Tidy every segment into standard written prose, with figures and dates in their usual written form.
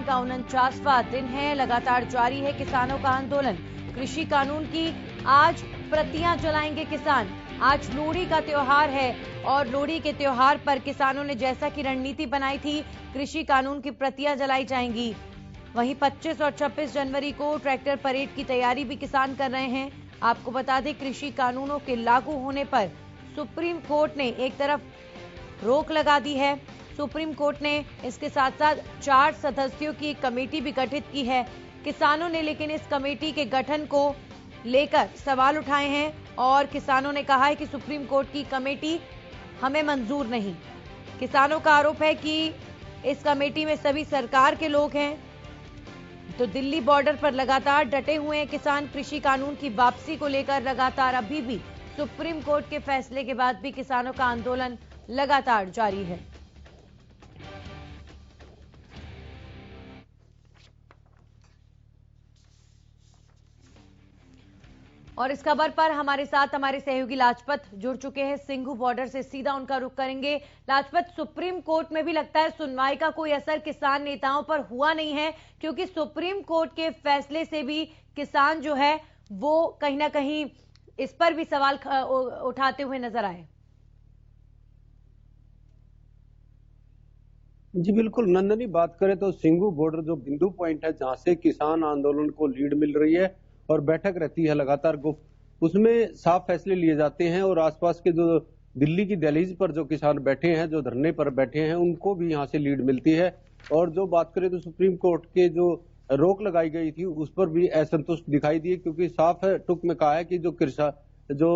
का 49वां दिन है। लगातार जारी है किसानों का आंदोलन। कृषि कानून की आज प्रतियां जलाएंगे किसान। आज लोहड़ी का त्योहार है और लोहड़ी के त्योहार पर किसानों ने जैसा कि रणनीति बनाई थी, कृषि कानून की प्रतियां जलाई जाएंगी। वहीं 25 और 26 जनवरी को ट्रैक्टर परेड की तैयारी भी किसान कर रहे हैं। आपको बता दें, कृषि कानूनों के लागू होने पर सुप्रीम कोर्ट ने एक तरफ रोक लगा दी है। सुप्रीम कोर्ट ने इसके साथ साथ 4 सदस्यों की एक कमेटी भी गठित की है। किसानों ने लेकिन इस कमेटी के गठन को लेकर सवाल उठाए हैं और किसानों ने कहा है कि सुप्रीम कोर्ट की कमेटी हमें मंजूर नहीं। किसानों का आरोप है कि इस कमेटी में सभी सरकार के लोग हैं। तो दिल्ली बॉर्डर पर लगातार डटे हुए हैं किसान। कृषि कानून की वापसी को लेकर लगातार अभी भी सुप्रीम कोर्ट के फैसले के बाद भी किसानों का आंदोलन लगातार जारी है। और इस खबर पर हमारे साथ हमारे सहयोगी लाजपत जुड़ चुके हैं। सिंघू बॉर्डर से सीधा उनका रुख करेंगे। लाजपत, सुप्रीम कोर्ट में भी लगता है सुनवाई का कोई असर किसान नेताओं पर हुआ नहीं है, क्योंकि सुप्रीम कोर्ट के फैसले से भी किसान जो है वो कहीं ना कहीं इस पर भी सवाल उठाते हुए नजर आए। जी बिल्कुल नंदनी, बात करें तो सिंघू बॉर्डर जो बिंदु पॉइंट है जहां से किसान आंदोलन को लीड मिल रही है और बैठक रहती है लगातार गुप्त, उसमें साफ फैसले लिए जाते हैं और आसपास के जो दिल्ली की दहलीज पर जो किसान बैठे हैं, जो धरने पर बैठे हैं, उनको भी यहाँ से लीड मिलती है। और जो बात करें तो सुप्रीम कोर्ट के जो रोक लगाई गई थी उस पर भी असंतुष्ट दिखाई दिए, क्योंकि साफ टुक में कहा है कि जो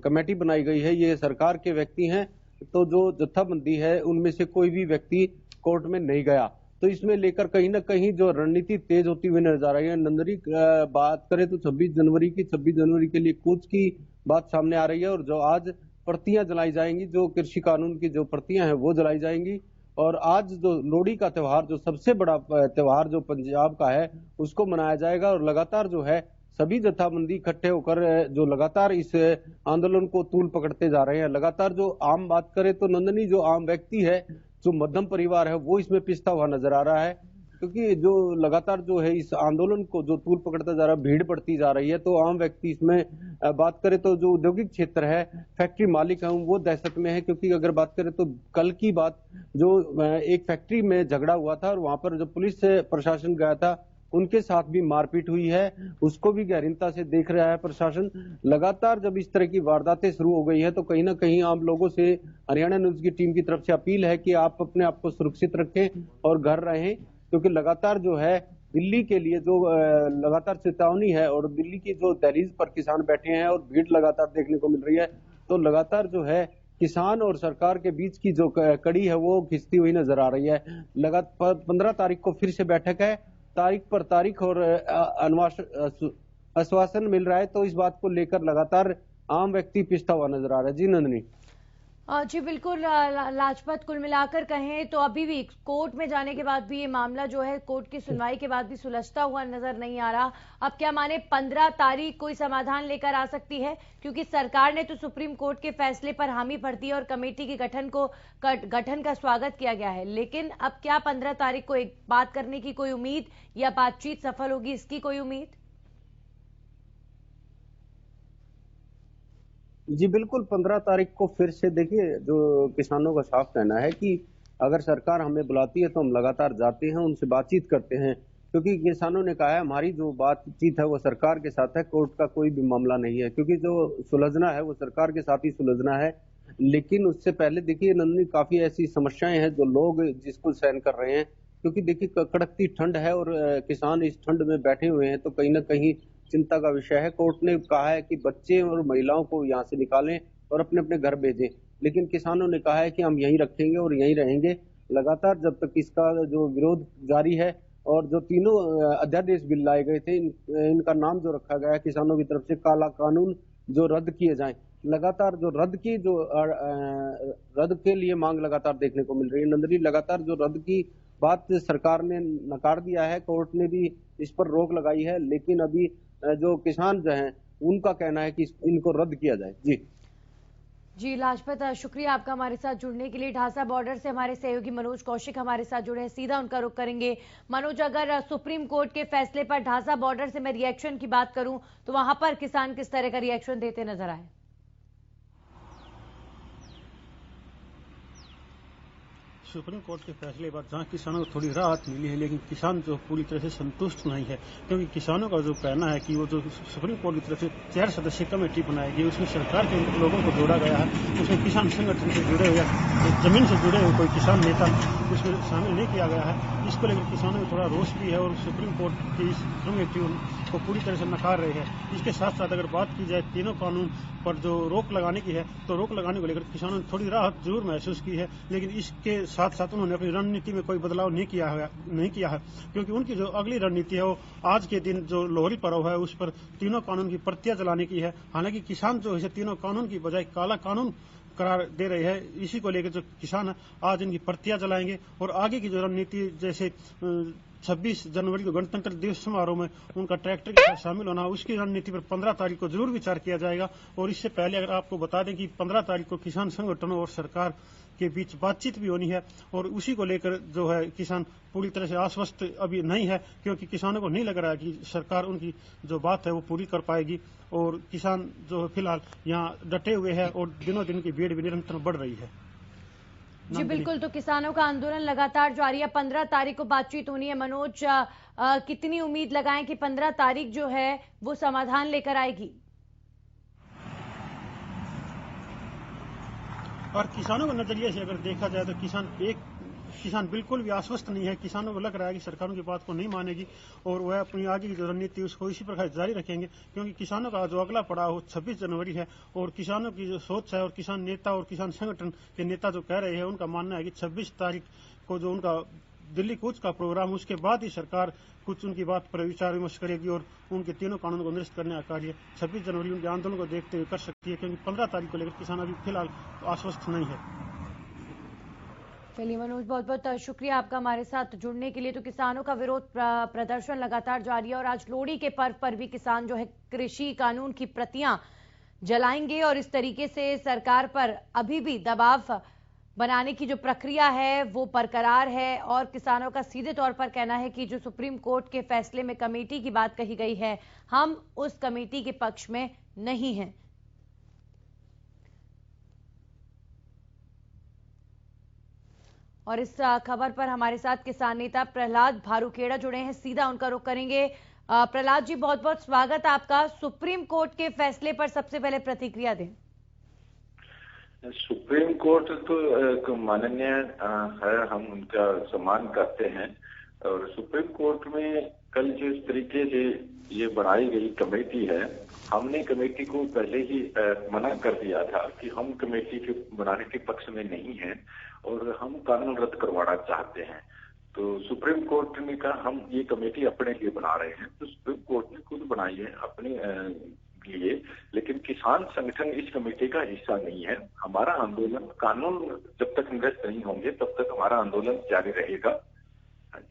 कमेटी बनाई गई है ये सरकार के व्यक्ति हैं, तो जो जत्थाबंदी है उनमें से कोई भी व्यक्ति कोर्ट में नहीं गया। तो इसमें लेकर कहीं ना कहीं जो रणनीति तेज होती हुई नजर आ रही है। नंदरी, बात करें तो 26 जनवरी के लिए कूच की बात सामने आ रही है और जो आज प्रतियां जलाई जाएंगी, जो कृषि कानून की जो प्रतियां हैं वो जलाई जाएंगी। और आज जो लोहड़ी का त्योहार, जो सबसे बड़ा त्योहार जो पंजाब का है, उसको मनाया जाएगा। और लगातार जो है सभी जत्थाबंदी इकट्ठे होकर जो लगातार इस आंदोलन को तूल पकड़ते जा रहे हैं। लगातार जो आम बात करें तो नंदनी, जो आम व्यक्ति है, जो मध्यम परिवार है, वो इसमें पिसता हुआ नजर आ रहा है, क्योंकि जो लगातार जो है इस आंदोलन को जो तूल पकड़ता जा रहा है, भीड़ बढ़ती जा रही है। तो आम व्यक्ति इसमें बात करें तो जो औद्योगिक क्षेत्र है, फैक्ट्री मालिक है, वो दहशत में है। क्योंकि अगर बात करें तो कल की बात, जो एक फैक्ट्री में झगड़ा हुआ था और वहां पर जो पुलिस प्रशासन गया था, उनके साथ भी मारपीट हुई है, उसको भी गहरीनता से देख रहा है प्रशासन। लगातार जब इस तरह की वारदातें शुरू हो गई है तो कहीं ना कहीं आम लोगों से हरियाणा न्यूज की टीम की तरफ से अपील है कि आप अपने आप को सुरक्षित रखें और घर रहें, क्योंकि लगातार जो है दिल्ली के लिए जो लगातार चेतावनी है और दिल्ली की जो दहलीज पर किसान बैठे हैं और भीड़ लगातार देखने को मिल रही है, तो लगातार जो है किसान और सरकार के बीच की जो कड़ी है वो खिंचती हुई नजर आ रही है। लगातार 15 तारीख को फिर से बैठक है, तारीख पर तारीख और आश्वासन मिल रहा है। तो इस बात को लेकर लगातार आम व्यक्ति पिसता हुआ नजर आ रहा है। जी नंदनी। जी बिल्कुल लाजपत, कुल मिलाकर कहें तो अभी भी कोर्ट में जाने के बाद भी ये मामला जो है कोर्ट की सुनवाई के बाद भी सुलझता हुआ नजर नहीं आ रहा। अब क्या माने 15 तारीख कोई समाधान लेकर आ सकती है, क्योंकि सरकार ने तो सुप्रीम कोर्ट के फैसले पर हामी भर दी और कमेटी के गठन का स्वागत किया गया है। लेकिन अब क्या 15 तारीख को एक बात करने की कोई उम्मीद या बातचीत सफल होगी, इसकी कोई उम्मीद? जी बिल्कुल, 15 तारीख को फिर से देखिए, जो किसानों का साफ कहना है कि अगर सरकार हमें बुलाती है तो हम लगातार जाते हैं, उनसे बातचीत करते हैं, क्योंकि किसानों ने कहा है हमारी जो बातचीत है वो सरकार के साथ है, कोर्ट का कोई भी मामला नहीं है, क्योंकि जो सुलझना है वो सरकार के साथ ही सुलझना है। लेकिन उससे पहले देखिए नंदनी, काफी ऐसी समस्याएं हैं जो लोग जिसको सहन कर रहे हैं, क्योंकि देखिए कड़कती ठंड है और किसान इस ठंड में बैठे हुए हैं, तो कहीं ना कहीं चिंता का विषय है। कोर्ट ने कहा है कि बच्चे और महिलाओं को यहाँ से निकालें और अपने अपने घर भेजें, लेकिन किसानों ने कहा है कि हम यहीं रखेंगे और यहीं रहेंगे लगातार जब तक इसका जो विरोध जारी है। और जो तीनों अध्यादेश बिल लाए गए थे, इनका नाम जो रखा गया है किसानों की तरफ से काला कानून, जो रद्द किए जाएं। लगातार जो रद्द के लिए मांग लगातार देखने को मिल रही है नंदनी। लगातार जो रद्द की बात सरकार ने नकार दिया है, कोर्ट ने भी इस पर रोक लगाई है, लेकिन अभी जो किसान जो हैं उनका कहना है कि इनको रद्द किया जाए। जी जी लाजपत, शुक्रिया आपका हमारे साथ जुड़ने के लिए। ढासा बॉर्डर से हमारे सहयोगी मनोज कौशिक हमारे साथ जुड़े हैं, सीधा उनका रुख करेंगे। मनोज, अगर सुप्रीम कोर्ट के फैसले पर ढासा बॉर्डर से मैं रिएक्शन की बात करूं तो वहां पर किसान किस तरह का रिएक्शन देते नजर आए? सुप्रीम कोर्ट के फैसले के बाद जहां किसानों को थोड़ी राहत मिली है, लेकिन किसान जो पूरी तरह से संतुष्ट नहीं है, क्योंकि किसानों का जो कहना है कि वो जो सुप्रीम कोर्ट की तरफ से 4 सदस्यीय कमेटी बनाई गई, उसमें सरकार के लोगों को जोड़ा गया है, उसमें किसान संगठन से जुड़े हुए जमीन से जुड़े हुए कोई किसान नेता उसमें शामिल नहीं किया गया है। इसको लेकर किसानों में थोड़ा रोष भी है और सुप्रीम कोर्ट की इस कमेटी को पूरी तरह से नकार रही है। इसके साथ साथ अगर बात की जाए तीनों कानून पर जो रोक लगाने की है, तो रोक लगाने को लेकर किसानों ने थोड़ी राहत जरूर महसूस की है, लेकिन इसके साथ साथ उन्होंने अपनी रणनीति में कोई बदलाव नहीं किया है, क्योंकि उनकी जो अगली रणनीति है वो आज के दिन जो लोहरी पर्व है उस पर तीनों कानून की प्रतियां जलाने की है। हालांकि किसान जो है तीनों कानून की बजाय काला कानून करार दे रहे हैं। इसी को लेकर जो किसान है आज इनकी प्रतियां जलाएंगे और आगे की जो रणनीति, जैसे 26 जनवरी को गणतंत्र दिवस समारोह में उनका ट्रैक्टर के साथ शामिल होना, उसकी रणनीति पर 15 तारीख को जरूर विचार किया जाएगा। और इससे पहले अगर आपको बता दें कि 15 तारीख को किसान संगठनों और सरकार के बीच बातचीत भी होनी है और उसी को लेकर जो है किसान पूरी तरह से आश्वस्त अभी नहीं है, क्योंकि किसानों को नहीं लग रहा है कि सरकार उनकी जो बात है वो पूरी कर पाएगी। और किसान जो फिलहाल यहाँ डटे हुए हैं और दिनों दिन की भीड़ भी निरंतर बढ़ रही है। जी बिल्कुल, तो किसानों का आंदोलन लगातार जारी है। 15 तारीख को बातचीत होनी है। मनोज, कितनी उम्मीद लगाएं कि 15 तारीख जो है वो समाधान लेकर आएगी? और किसानों के नजरिए से अगर देखा जाए तो किसान बिल्कुल भी आश्वस्त नहीं है। किसानों को लग रहा है कि सरकार उनकी बात को नहीं मानेगी और वह अपनी आगे की जो रणनीति उसको इसी प्रकार जारी रखेंगे, क्योंकि किसानों का जो अगला पड़ाव 26 जनवरी है और किसानों की जो सोच है और किसान नेता और किसान संगठन के नेता जो कह रहे हैं, उनका मानना है कि 26 तारीख को जो उनका दिल्ली कूच का प्रोग्राम, उसके बाद ही सरकार कुछ उनकी बात पर विचार विमर्श करेगी और उनके तीनों कानून को निरस्त करने का कार्य 26 जनवरी उनके आंदोलन को देखते हुए कर सकती है, क्योंकि 15 तारीख को लेकर किसान अभी फिलहाल आश्वस्त नहीं है। चलिए मनोज, बहुत बहुत शुक्रिया आपका हमारे साथ जुड़ने के लिए। तो किसानों का विरोध प्रदर्शन लगातार जारी है और आज लोहड़ी के पर्व पर भी किसान जो है कृषि कानून की प्रतियां जलाएंगे और इस तरीके से सरकार पर अभी भी दबाव बनाने की जो प्रक्रिया है वो बरकरार है। और किसानों का सीधे तौर पर कहना है कि जो सुप्रीम कोर्ट के फैसले में कमेटी की बात कही गई है, हम उस कमेटी के पक्ष में नहीं हैं। और इस खबर पर हमारे साथ किसान नेता प्रहलाद भारूखेड़ा जुड़े हैं, सीधा उनका रुख करेंगे। प्रहलाद जी, बहुत बहुत स्वागत आपका। सुप्रीम कोर्ट के फैसले पर सबसे पहले प्रतिक्रिया दें। सुप्रीम कोर्ट तो माननीय है, हम उनका सम्मान करते हैं। और सुप्रीम कोर्ट में कल जिस तरीके से ये बनाई गई कमेटी है, हमने कमेटी को पहले ही मना कर दिया था कि हम कमेटी के बनाने के पक्ष में नहीं हैं और हम कानून रद्द करवाना चाहते हैं। तो सुप्रीम कोर्ट ने कहा हम ये कमेटी अपने लिए बना रहे हैं, तो सुप्रीम कोर्ट ने खुद बनाई है अपने लिए, लेकिन किसान संगठन इस कमेटी का हिस्सा नहीं है। हमारा आंदोलन, कानून जब तक निरस्त नहीं होंगे तब तक हमारा आंदोलन जारी रहेगा।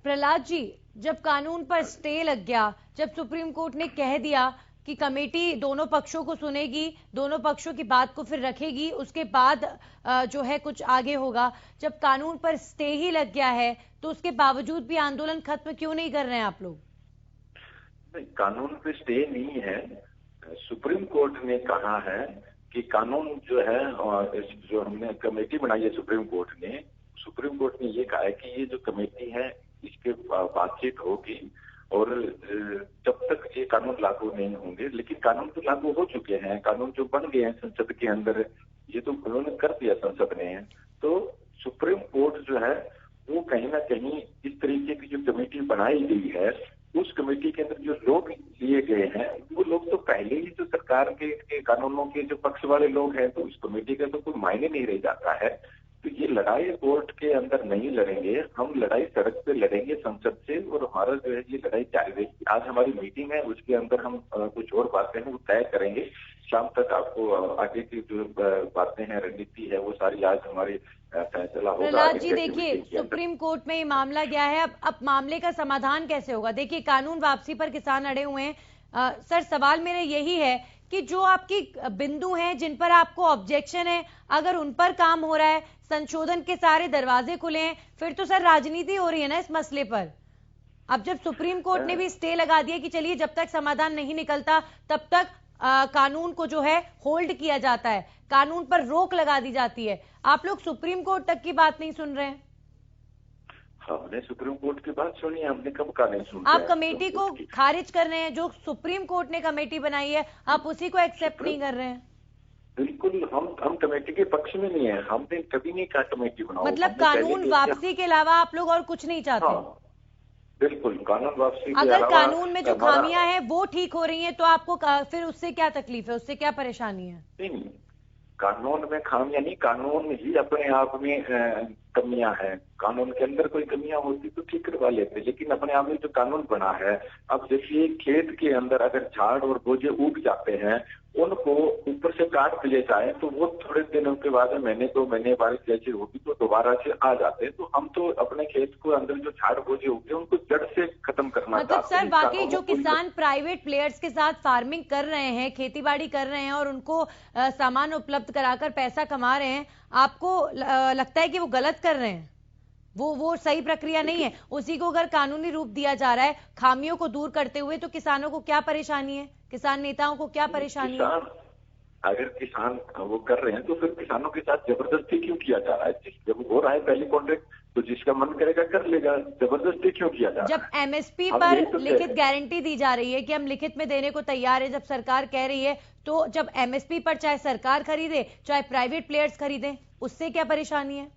प्रहलाद जी, जब कानून पर स्टे लग गया, जब सुप्रीम कोर्ट ने कह दिया कि कमेटी दोनों पक्षों को सुनेगी, दोनों पक्षों की बात को फिर रखेगी, उसके बाद जो है कुछ आगे होगा, जब कानून पर स्टे ही लग गया है तो उसके बावजूद भी आंदोलन खत्म क्यों नहीं कर रहे हैं आप लोग? कानून पे स्टे नहीं है। सुप्रीम कोर्ट ने कहा है कि कानून जो है, जो हमने कमेटी बनाई है सुप्रीम कोर्ट ने ये कहा है कि ये जो कमेटी है इसके बातचीत होगी और जब तक ये कानून लागू नहीं होंगे, लेकिन कानून तो लागू हो चुके हैं, कानून जो बन गए हैं संसद के अंदर, ये तो उन्होंने कर दिया संसद ने। तो सुप्रीम कोर्ट जो है वो कहीं ना कहीं इस तरीके की जो कमेटी बनाई गई है, उस कमेटी के अंदर जो लोग लिए गए हैं वो लोग तो पहले ही जो सरकार के कानूनों के जो पक्ष वाले लोग हैं, तो उस कमेटी का तो कोई मायने नहीं रह जाता है। तो ये लड़ाई कोर्ट के अंदर नहीं लड़ेंगे, हम लड़ाई सड़क पे लड़ेंगे संसद से, और हमारा जो है ये लड़ाई जारी रहेगी। आज हमारी मीटिंग है, उसके अंदर हम कुछ और बातें हैं वो तय करेंगे। शाम तक आपको आगे की जो बातें हैं, रणनीति है, वो सारी आज हमारी फैसला होगा। प्रहलाद जी देखिए, सुप्रीम कोर्ट में ये मामला गया है, अब मामले का समाधान कैसे होगा? देखिए, कानून वापसी पर किसान अड़े हुए हैं। सर, सवाल मेरा यही है कि जो आपकी बिंदु हैं जिन पर आपको ऑब्जेक्शन है, अगर उन पर काम हो रहा है, संशोधन के सारे दरवाजे खुले हैं, फिर तो सर राजनीति हो रही है ना इस मसले पर। अब जब सुप्रीम कोर्ट ने भी स्टे लगा दिया कि चलिए जब तक समाधान नहीं निकलता तब तक कानून को जो है होल्ड किया जाता है, कानून पर रोक लगा दी जाती है, आप लोग सुप्रीम कोर्ट तक की बात नहीं सुन रहे हैं। हमने सुप्रीम कोर्ट की बात सुनी है, हमने कब का नहीं सुना। आप कमेटी को खारिज कर रहे हैं, जो सुप्रीम कोर्ट ने कमेटी बनाई है आप उसी को एक्सेप्ट नहीं कर रहे हैं। बिल्कुल, हम कमेटी के पक्ष में नहीं है, हमने कभी नहीं कहा कमेटी बनाओ। मतलब कानून वापसी के अलावा आप लोग और कुछ नहीं चाहते। हाँ, बिल्कुल, कानून वापसी के अगर अलावा कानून में जो खामियां हैं वो ठीक हो रही हैं तो आपको फिर उससे क्या तकलीफ है, उससे क्या परेशानी है? नहीं, कानून में खामियां नहीं, कानून ही अपने आप में कमियां हैं। कानून के अंदर कोई कमियां होती तो ठीक करवा लेते, लेकिन अपने आप में जो कानून बना है, अब देखिए खेत के अंदर अगर झाड़ और बोझे उग जाते हैं, उनको ऊपर से काट लिए जाए तो वो थोड़े दिनों के बाद महीने 2 महीने बारिश जैसी होगी तो दोबारा से आ जाते हैं। तो हम तो अपने खेत को अंदर जो झाड़ बोझे उगते हैं उनको जड़ से खत्म करना मतलब सर वाकई जो किसान प्राइवेट प्लेयर्स के साथ फार्मिंग कर रहे हैं, खेती बाड़ी कर रहे हैं और उनको सामान उपलब्ध कराकर पैसा कमा रहे हैं, आपको लगता है कि वो गलत कर रहे हैं, वो सही प्रक्रिया नहीं है? उसी को अगर कानूनी रूप दिया जा रहा है खामियों को दूर करते हुए, तो किसानों को क्या परेशानी है, किसान नेताओं को क्या परेशानी है? अगर किसान वो कर रहे हैं तो फिर किसानों के साथ जबरदस्ती क्यों किया जा रहा है? जब हो रहा है पहले कॉन्ट्रैक्ट तो जिसका मन करेगा कर लेगा, जबरदस्ती क्यों किया जा रहा है? जब एमएसपी पर लिखित गारंटी दी जा रही है कि हम लिखित में देने को तैयार है, जब सरकार कह रही है, तो जब एमएसपी पर चाहे सरकार खरीदे चाहे प्राइवेट प्लेयर्स खरीदें, उससे क्या परेशानी है?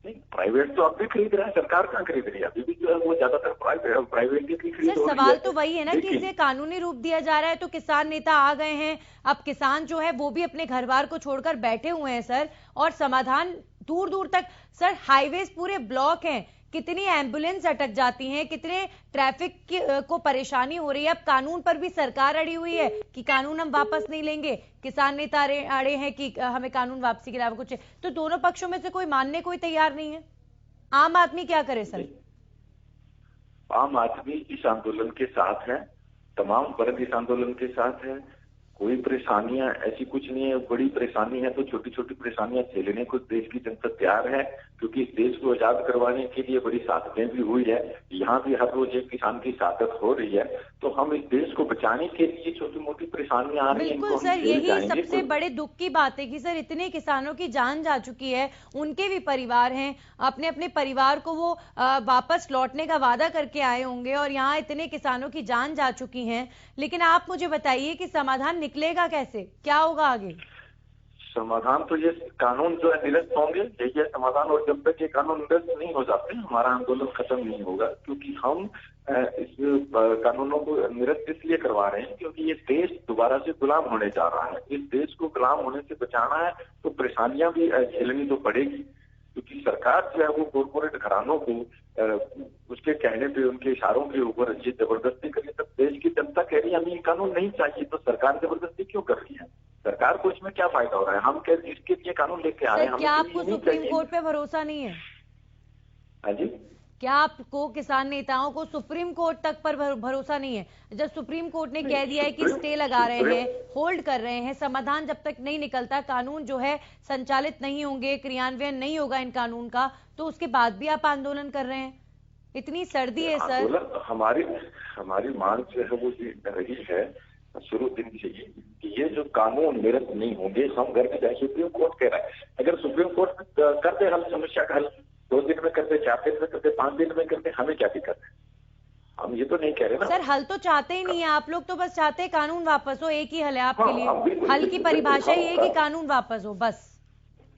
नहीं, प्राइवेट तो अब भी खरीद रहा है, सरकार कहाँ खरीद रही है? अभी भी जो है वो ज्यादातर प्राइवेट की खरीद हो रही है। सवाल तो वही है ना कि इसे कानूनी रूप दिया जा रहा है तो किसान नेता आ गए हैं, अब किसान जो है वो भी अपने घर बार को छोड़कर बैठे हुए हैं सर, और समाधान दूर दूर तक। सर हाईवेज पूरे ब्लॉक हैं, कितनी एम्बुलेंस अटक जाती हैं, कितने ट्रैफिक को परेशानी हो रही है। अब कानून पर भी सरकार अड़ी हुई है कि कानून हम वापस नहीं लेंगे, किसान नेता अड़े हैं कि हमें कानून वापसी के अलावा कुछ है। तो दोनों पक्षों में से कोई मानने कोई तैयार नहीं है। आम आदमी क्या करे सर? आम आदमी इस आंदोलन के साथ है, तमाम वर्ग इस आंदोलन के साथ है। कोई परेशानियां ऐसी कुछ नहीं है, बड़ी परेशानी है तो छोटी छोटी परेशानियां झेलने को देश की जनता तैयार है, क्योंकि इस देश को आजाद करवाने के लिए बड़ी शहादतें भी हुई है। यहाँ भी हर रोज एक किसान की शहादत हो रही है, तो हम इस देश को बचाने के लिए छोटी मोटी परेशानियां आ रही हैं। बिल्कुल सर, यही सबसे बड़े दुख की बात है कि सर इतने किसानों की जान जा चुकी है, उनके भी परिवार हैं, अपने अपने परिवार को वो वापस लौटने का वादा करके आए होंगे और यहाँ इतने किसानों की जान जा चुकी है। लेकिन आप मुझे बताइए कि समाधान निकलेगा कैसे, क्या होगा आगे? समाधान तो ये कानून जो है निरस्त होंगे, यही है समाधान। और जब तक ये कानून निरस्त नहीं हो जाते हमारा आंदोलन खत्म नहीं होगा, क्योंकि हम इस कानूनों को निरस्त इसलिए करवा रहे हैं क्योंकि ये देश दोबारा से गुलाम होने जा रहा है। इस देश को गुलाम होने से बचाना है तो परेशानियां भी झेलनी तो पड़ेगी, क्योंकि सरकार जो है वो कॉर्पोरेट घरानों को उसके कहने पे, उनके इशारों के ऊपर ये जबरदस्ती करी। तब देश की जनता कह रही है हमें ये कानून नहीं चाहिए, तो सरकार जबरदस्ती क्यों कर रही है? सरकार को इसमें क्या फायदा हो रहा है? हम कह इसके लिए कानून लेके आए हैं। क्या आपको सुप्रीम कोर्ट पे भरोसा नहीं है? हाँ जी, क्या आपको किसान नेताओं को सुप्रीम कोर्ट तक पर भरोसा नहीं है? जब सुप्रीम कोर्ट ने कह दिया है कि स्टे लगा रहे हैं, होल्ड कर रहे हैं, समाधान जब तक नहीं निकलता, कानून जो है संचालित नहीं होंगे, क्रियान्वयन नहीं होगा इन कानून का, तो उसके बाद भी आप आंदोलन कर रहे हैं? इतनी सर्दी है सर। हमारी मांग जो है वो रही है शुरू दिन से ही कि ये जो कानून निरस्त नहीं होंगे, हम घर के जाए। सुप्रीम कोर्ट कह रहा है, अगर सुप्रीम कोर्ट कर दे हल समस्या का हल, 2 दिन में करते, 4 दिन में करते, 5 दिन में करते, हमें क्या दिक्कत है? हम ये तो नहीं कह रहे ना सर, हल तो चाहते ही नहीं है आप लोग, तो बस चाहते हैं कानून वापस हो। एक ही हल है आपके लिए, हल की परिभाषा ये है कि कानून वापस हो, बस।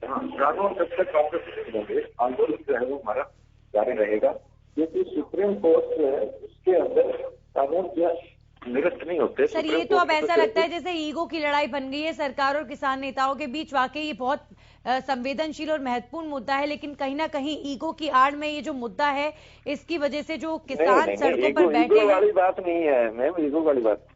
कानून जब तक वापस नहीं होंगे आंदोलन जो है वो हमारा जारी रहेगा, क्योंकि सुप्रीम कोर्ट जो है उसके अंदर कानून जो है निरस्त नहीं होते। सर ये तो अब ऐसा लगता है जैसे ईगो की लड़ाई बन गई है सरकार और किसान नेताओं के बीच। वाकई ये बहुत संवेदनशील और महत्वपूर्ण मुद्दा है, लेकिन कहीं ना कहीं ईगो की आड़ में ये जो मुद्दा है, इसकी वजह से जो किसान सड़कों पर बैठे हैं। वाली बात नहीं है मैम, ईगो वाली बात।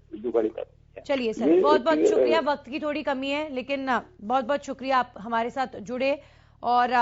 चलिए सर, बहुत बहुत शुक्रिया। वक्त की थोड़ी कमी है, लेकिन बहुत बहुत शुक्रिया आप हमारे साथ जुड़े और